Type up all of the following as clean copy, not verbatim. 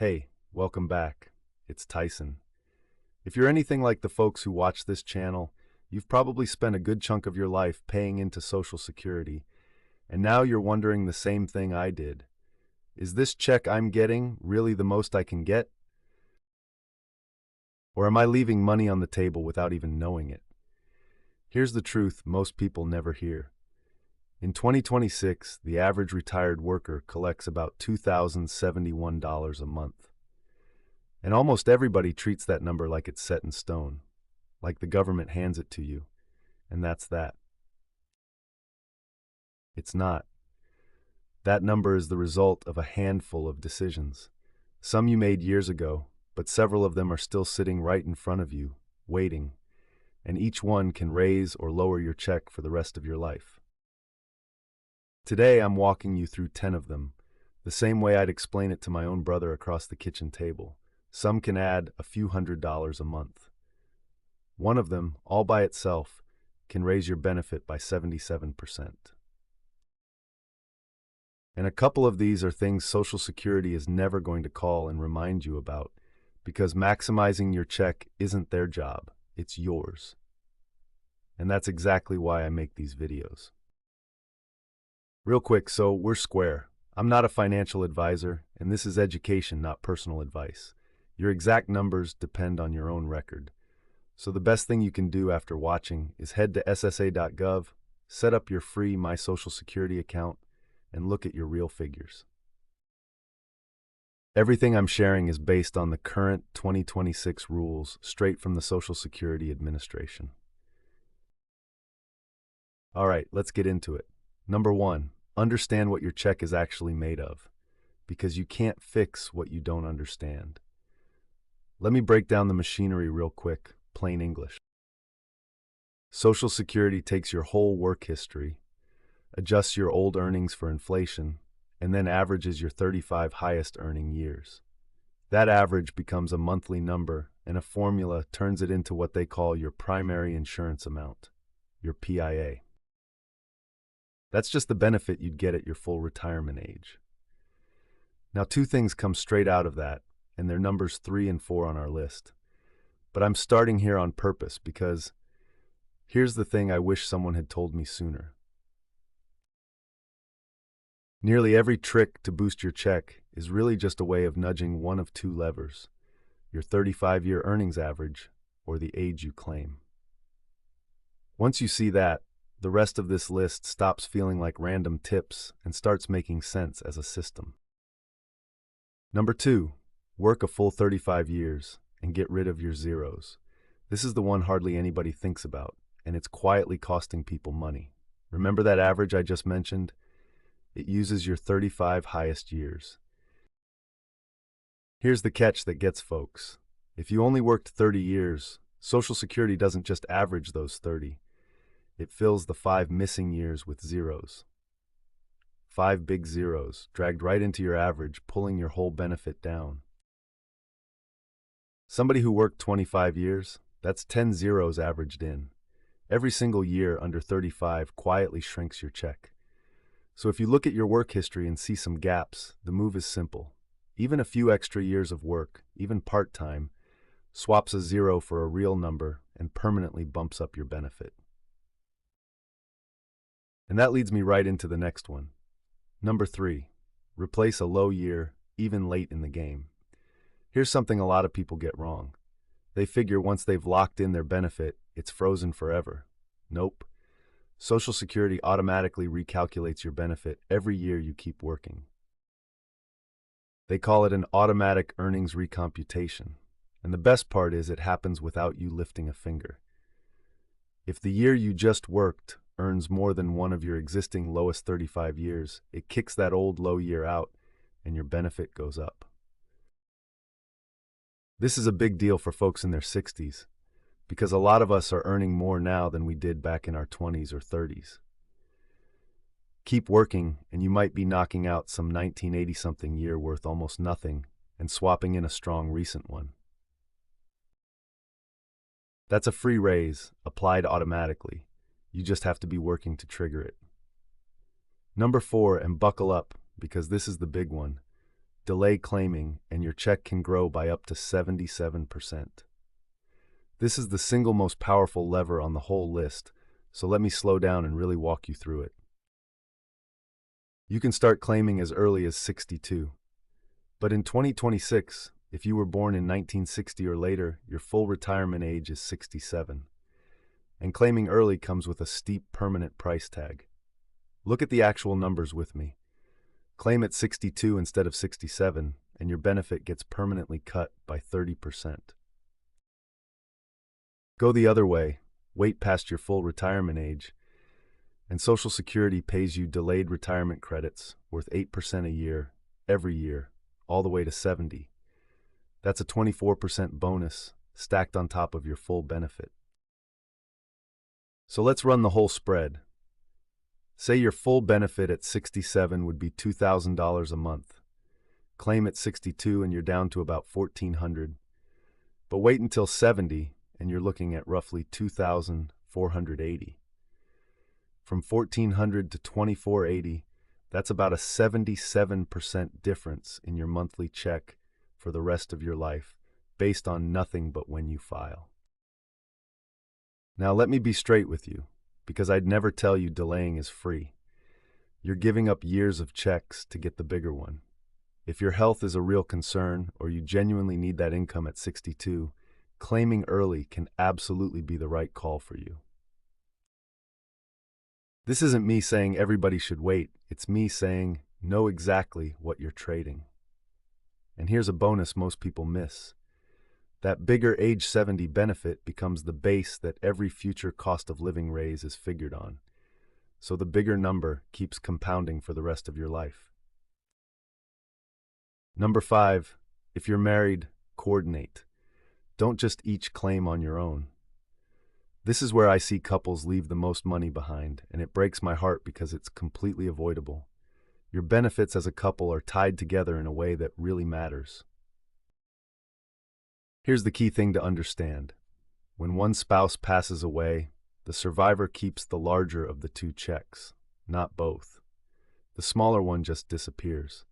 Hey, welcome back. It's Tyson. If you're anything like the folks who watch this channel, you've probably spent a good chunk of your life paying into Social Security, and now you're wondering the same thing I did. Is this check I'm getting really the most I can get? Or am I leaving money on the table without even knowing it? Here's the truth most people never hear. In 2026, the average retired worker collects about $2,071 a month. And almost everybody treats that number like it's set in stone, like the government hands it to you, and that's that. It's not. That number is the result of a handful of decisions. Some you made years ago, but several of them are still sitting right in front of you, waiting, and each one can raise or lower your check for the rest of your life. Today I'm walking you through 10 of them, the same way I'd explain it to my own brother across the kitchen table. Some can add a few $100s a month. One of them, all by itself, can raise your benefit by 77%. And a couple of these are things Social Security is never going to call and remind you about, because maximizing your check isn't their job, it's yours. And that's exactly why I make these videos. Real quick, so we're square. I'm not a financial advisor, and this is education, not personal advice. Your exact numbers depend on your own record. So the best thing you can do after watching is head to ssa.gov, set up your free My Social Security account, and look at your real figures. Everything I'm sharing is based on the current 2026 rules straight from the Social Security Administration. All right, let's get into it. Number 1, understand what your check is actually made of, because you can't fix what you don't understand. Let me break down the machinery real quick, plain English. Social Security takes your whole work history, adjusts your old earnings for inflation, and then averages your 35 highest earning years. That average becomes a monthly number, and a formula turns it into what they call your primary insurance amount, your PIA. That's just the benefit you'd get at your full retirement age. Now, two things come straight out of that, and they're numbers 3 and 4 on our list. But I'm starting here on purpose because here's the thing I wish someone had told me sooner. Nearly every trick to boost your check is really just a way of nudging one of two levers, your 35-year earnings average or the age you claim. Once you see that, the rest of this list stops feeling like random tips and starts making sense as a system. Number 2, work a full 35 years and get rid of your zeros. This is the one hardly anybody thinks about, and it's quietly costing people money. Remember that average I just mentioned? It uses your 35 highest years. Here's the catch that gets folks. If you only worked 30 years, Social Security doesn't just average those 30. It fills the 5 missing years with zeros. 5 big zeros, dragged right into your average, pulling your whole benefit down. Somebody who worked 25 years, that's 10 zeros averaged in. Every single year under 35 quietly shrinks your check. So if you look at your work history and see some gaps, the move is simple. Even a few extra years of work, even part-time, swaps a zero for a real number and permanently bumps up your benefit. And that leads me right into the next one. Number 3, replace a low year, even late in the game. Here's something a lot of people get wrong. They figure once they've locked in their benefit, it's frozen forever. Nope. Social Security automatically recalculates your benefit every year you keep working. They call it an automatic earnings recomputation. And the best part is it happens without you lifting a finger. If the year you just worked earns more than one of your existing lowest 35 years, it kicks that old low year out and your benefit goes up. This is a big deal for folks in their 60s, because a lot of us are earning more now than we did back in our 20s or 30s. Keep working, and you might be knocking out some 1980-something year worth almost nothing and swapping in a strong recent one. That's a free raise, applied automatically. You just have to be working to trigger it. Number 4, and buckle up, because this is the big one. delay claiming, and your check can grow by up to 77%. This is the single most powerful lever on the whole list, so let me slow down and really walk you through it. You can start claiming as early as 62. But in 2026, if you were born in 1960 or later, your full retirement age is 67. And claiming early comes with a steep permanent price tag. Look at the actual numbers with me. Claim at 62 instead of 67, and your benefit gets permanently cut by 30%. Go the other way, wait past your full retirement age, and Social Security pays you delayed retirement credits worth 8% a year, every year, all the way to 70. That's a 24% bonus stacked on top of your full benefit. So let's run the whole spread. Say your full benefit at 67 would be $2,000 a month. Claim at 62 and you're down to about $1,400. But wait until 70 and you're looking at roughly $2,480. From $1,400 to $2,480, that's about a 77% difference in your monthly check for the rest of your life, based on nothing but when you file. Now let me be straight with you, because I'd never tell you delaying is free. You're giving up years of checks to get the bigger one. If your health is a real concern, or you genuinely need that income at 62, claiming early can absolutely be the right call for you. This isn't me saying everybody should wait, it's me saying know exactly what you're trading. And here's a bonus most people miss. That bigger age 70 benefit becomes the base that every future cost of living raise is figured on. So the bigger number keeps compounding for the rest of your life. Number 5, if you're married, coordinate. Don't just each claim on your own. This is where I see couples leave the most money behind, and it breaks my heart because it's completely avoidable. Your benefits as a couple are tied together in a way that really matters. Here's the key thing to understand. When one spouse passes away, the survivor keeps the larger of the two checks, not both. The smaller one just disappears.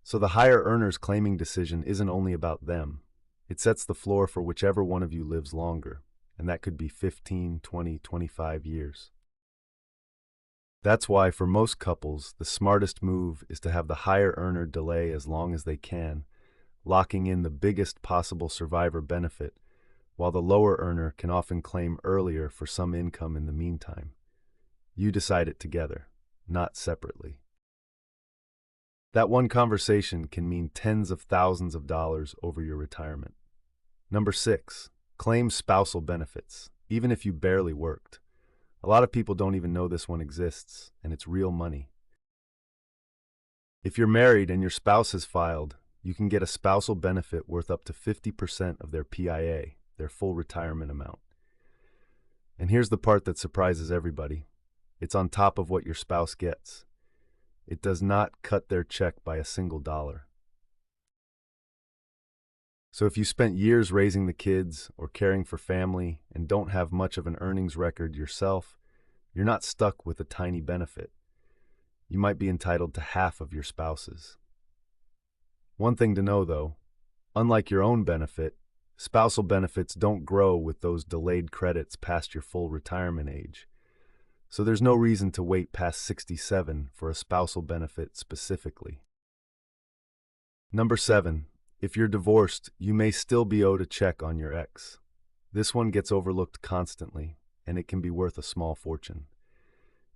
So the higher earner's claiming decision isn't only about them. It sets the floor for whichever one of you lives longer, and that could be 15, 20, 25 years. That's why, for most couples, the smartest move is to have the higher earner delay as long as they can, locking in the biggest possible survivor benefit, while the lower earner can often claim earlier for some income in the meantime. You decide it together, not separately. That one conversation can mean tens of thousands of dollars over your retirement. Number 6, claim spousal benefits, even if you barely worked. A lot of people don't even know this one exists, and it's real money. If you're married and your spouse has filed, you can get a spousal benefit worth up to 50% of their PIA, their full retirement amount. And here's the part that surprises everybody. It's on top of what your spouse gets. It does not cut their check by a single dollar. So if you spent years raising the kids or caring for family and don't have much of an earnings record yourself, you're not stuck with a tiny benefit. You might be entitled to half of your spouse's. One thing to know though, unlike your own benefit, spousal benefits don't grow with those delayed credits past your full retirement age. So there's no reason to wait past 67 for a spousal benefit specifically. Number 7, if you're divorced, you may still be owed a check on your ex. This one gets overlooked constantly, and it can be worth a small fortune.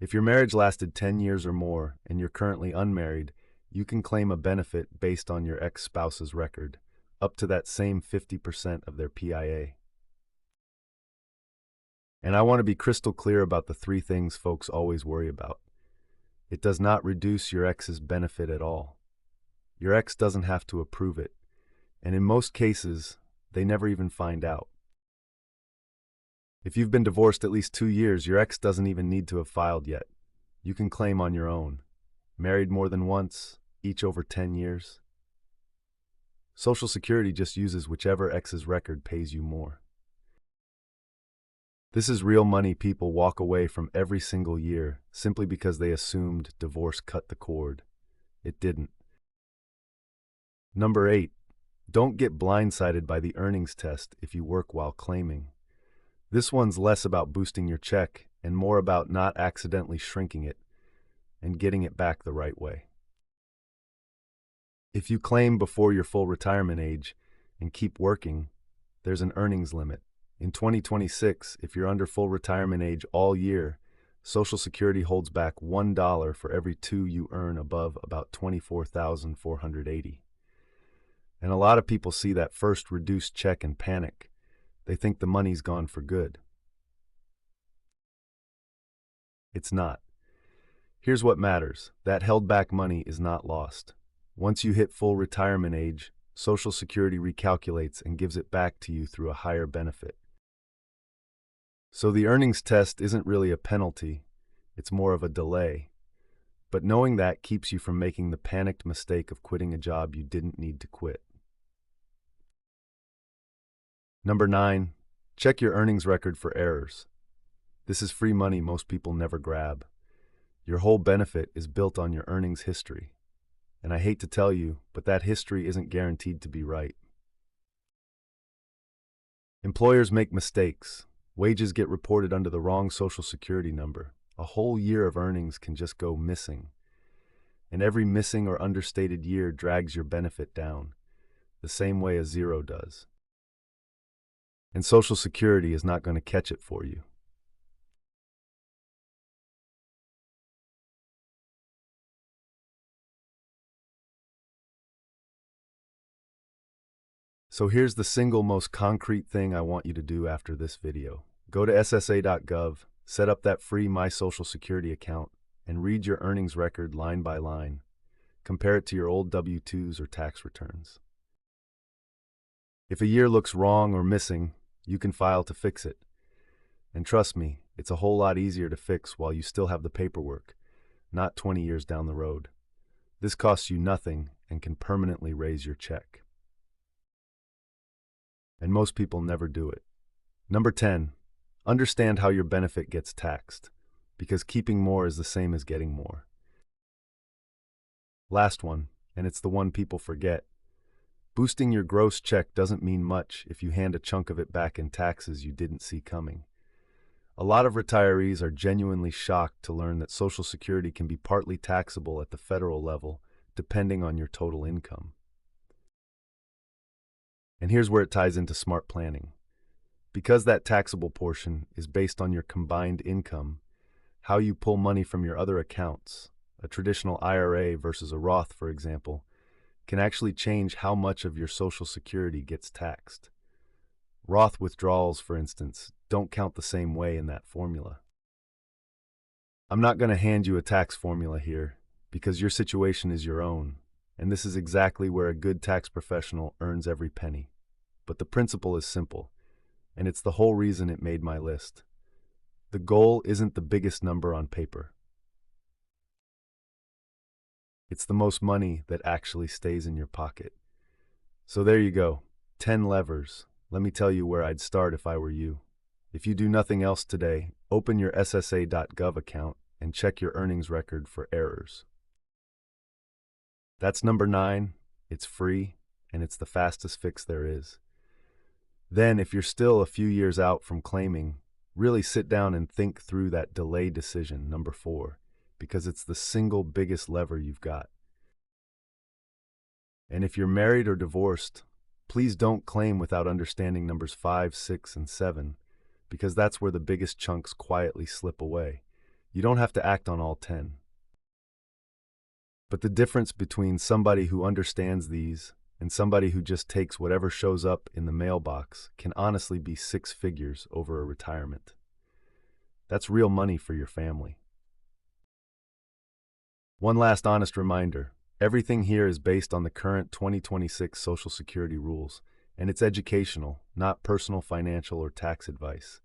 If your marriage lasted 10 years or more and you're currently unmarried, you can claim a benefit based on your ex-spouse's record, up to that same 50% of their PIA. And I want to be crystal clear about the 3 things folks always worry about. It does not reduce your ex's benefit at all. Your ex doesn't have to approve it, and in most cases, they never even find out. If you've been divorced at least 2 years, your ex doesn't even need to have filed yet. You can claim on your own. Married more than once, each over 10 years. Social Security just uses whichever ex's record pays you more. This is real money people walk away from every single year simply because they assumed divorce cut the cord. It didn't. Number 8, don't get blindsided by the earnings test if you work while claiming. This one's less about boosting your check and more about not accidentally shrinking it and getting it back the right way. If you claim before your full retirement age and keep working, there's an earnings limit. In 2026, if you're under full retirement age all year, Social Security holds back $1 for every 2 you earn above about 24,480. And a lot of people see that first reduced check and panic. They think the money's gone for good. It's not. Here's what matters. That held back money is not lost. Once you hit full retirement age, Social Security recalculates and gives it back to you through a higher benefit. So the earnings test isn't really a penalty, it's more of a delay. But knowing that keeps you from making the panicked mistake of quitting a job you didn't need to quit. Number 9, check your earnings record for errors. This is free money most people never grab. Your whole benefit is built on your earnings history. And I hate to tell you, but that history isn't guaranteed to be right. Employers make mistakes. Wages get reported under the wrong Social Security number. A whole year of earnings can just go missing. And every missing or understated year drags your benefit down, the same way a zero does. And Social Security is not going to catch it for you. So here's the single most concrete thing I want you to do after this video. Go to ssa.gov, set up that free My Social Security account, and read your earnings record line by line. Compare it to your old W-2s or tax returns. If a year looks wrong or missing, you can file to fix it. And trust me, it's a whole lot easier to fix while you still have the paperwork, not 20 years down the road. This costs you nothing and can permanently raise your check. And most people never do it. Number 10, understand how your benefit gets taxed, because keeping more is the same as getting more. Last one, and it's the one people forget. Boosting your gross check doesn't mean much if you hand a chunk of it back in taxes you didn't see coming. A lot of retirees are genuinely shocked to learn that Social Security can be partly taxable at the federal level, depending on your total income. And here's where it ties into smart planning. Because that taxable portion is based on your combined income, how you pull money from your other accounts, a traditional IRA versus a Roth, for example, can actually change how much of your Social Security gets taxed. Roth withdrawals, for instance, don't count the same way in that formula. I'm not going to hand you a tax formula here, because your situation is your own, and this is exactly where a good tax professional earns every penny. But the principle is simple, and it's the whole reason it made my list. The goal isn't the biggest number on paper. It's the most money that actually stays in your pocket. So there you go, 10 levers. Let me tell you where I'd start if I were you. If you do nothing else today, open your ssa.gov account and check your earnings record for errors. That's number 9. It's free, and it's the fastest fix there is. Then, if you're still a few years out from claiming, really sit down and think through that delay decision, number 4, because it's the single biggest lever you've got. And if you're married or divorced, please don't claim without understanding numbers 5, 6, and 7, because that's where the biggest chunks quietly slip away. You don't have to act on all 10. But the difference between somebody who understands these and somebody who just takes whatever shows up in the mailbox can honestly be 6 figures over a retirement. That's real money for your family. One last honest reminder, everything here is based on the current 2026 Social Security rules, and it's educational, not personal financial or tax advice.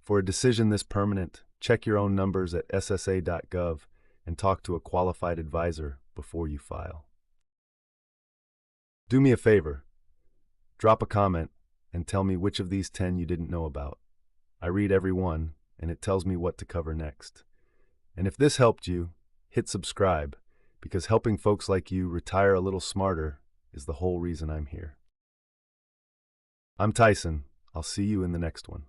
For a decision this permanent, check your own numbers at ssa.gov and talk to a qualified advisor before you file. Do me a favor, drop a comment and tell me which of these 10 you didn't know about. I read every one, and it tells me what to cover next. And if this helped you, hit subscribe, because helping folks like you retire a little smarter is the whole reason I'm here. I'm Tyson. I'll see you in the next one.